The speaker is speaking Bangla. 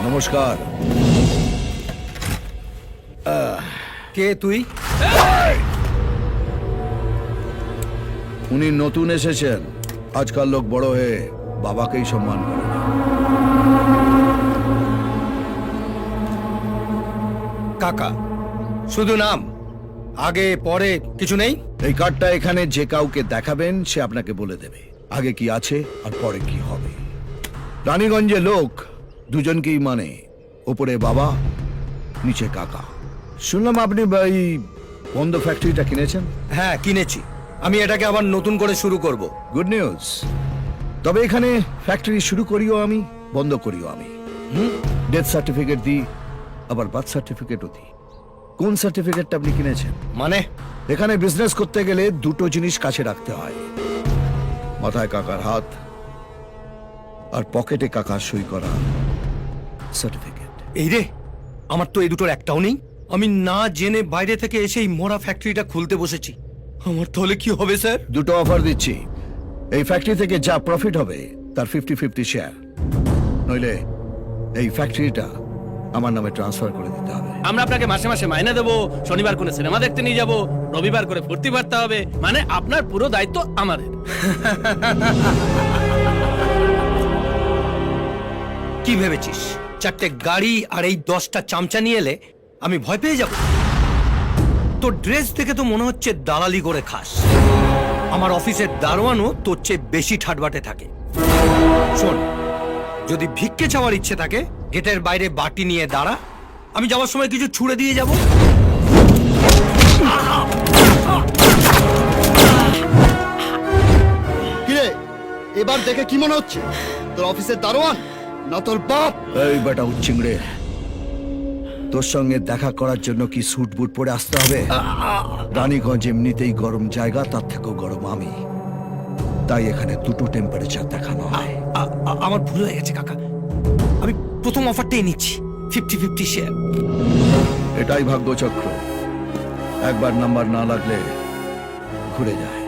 নমস্কার। কে তুই? উনি নতুন এসেছেন। আজকাল লোক বড় হয়ে বাবাকেই সম্মান করে না। কাকা, শুধু নাম, আগে পরে কিছু নেই? এই কার্ডটা এখানে যে কাউকে দেখাবেন সে আপনাকে বলে দেবে আগে কি আছে আর পরে কি হবে। রানীগঞ্জে লোক দুজনকেই মানে, ওপরে বাবা, নিচে কাকা। শুনলাম আপনি এই বন্ধ ফ্যাক্টরিটা কিনেছেন। হ্যাঁ, কিনেছি। আমি এটাকে আবার নতুন করে শুরু করব। Good news. তবে এখানে ফ্যাক্টরি শুরু করিও আমি, বন্ধ করিও আমি। ডেথ সার্টিফিকেট দিই, আবার বার্থ সার্টিফিকেটও দিই। কোন সার্টিফিকেটটা আপনি কিনেছেন? মানে? এখানে বিজনেস করতে গেলে দুটো জিনিস কাছে রাখতে হয়, মাথায় কাকার হাত আর পকেটে কাকার সই করা সার্টিফিকেট। এই রে, আমার তো এই দুটোর একটাও নেই। আমি না জেনে বাইরে থেকে এসে এই মরা ফ্যাক্টরিটা খুলতে বসেছি। আমার তাহলে কি হবে স্যার? দুটো অফার দিচ্ছি। এই ফ্যাক্টরি থেকে যা প্রফিট হবে তার 50-50 শেয়ার, নইলে এই ফ্যাক্টরিটা আমার নামে ট্রান্সফার করে দিতে হবে। আমরা আপনাকে মাসে মাসে মাইনে দেবো, শনিবার করে সিনেমা দেখতে নিয়ে যাব, রবিবার করে ফুর্তি মারতে হবে, মানে আপনার পুরো দায়িত্ব আমাদের। কি ভেবেছিস, 4টে গাড়ি আর এই 10টা চামচা নিয়ে এলে আমি ভয় পেয়ে যাব? তোর ড্রেস দেখে তো মনে হচ্ছে দালালি করে খাস। আমার অফিসের দারোয়ানও তোর চেয়ে বেশি ঠাটবাটে থাকে। শোন, যদি ভিক্ষে চাওয়ার ইচ্ছে থাকে গেটের বাইরে বাটি নিয়ে দাঁড়া, আমি যাওয়ার সময় কিছু ছুঁড়ে দিয়ে যাব। কিরে, এবার দেখে কি মনে হচ্ছে? তোর অফিসের দারোয়ান না তোর বাপ? এই বেটা উচ্চিংড়ে, তোর সঙ্গে দেখা করার জন্য কি স্যুট বুট পরে আসতে হবে? রানীগঞ্জ এমনিতেই গরম জায়গা, তার থেকেও গরম আমি, তাই এখানে দুটো টেম্পারেচার দেখানো হয়। আমার ভুল হয়ে গেছে কাকা, আমি প্রথম অফারটাই নিচ্ছি, 50-50 শেয়ার। এটাই ভাগ্যচক্র, একবার নাম্বার না লাগলে ঘুরে যায়।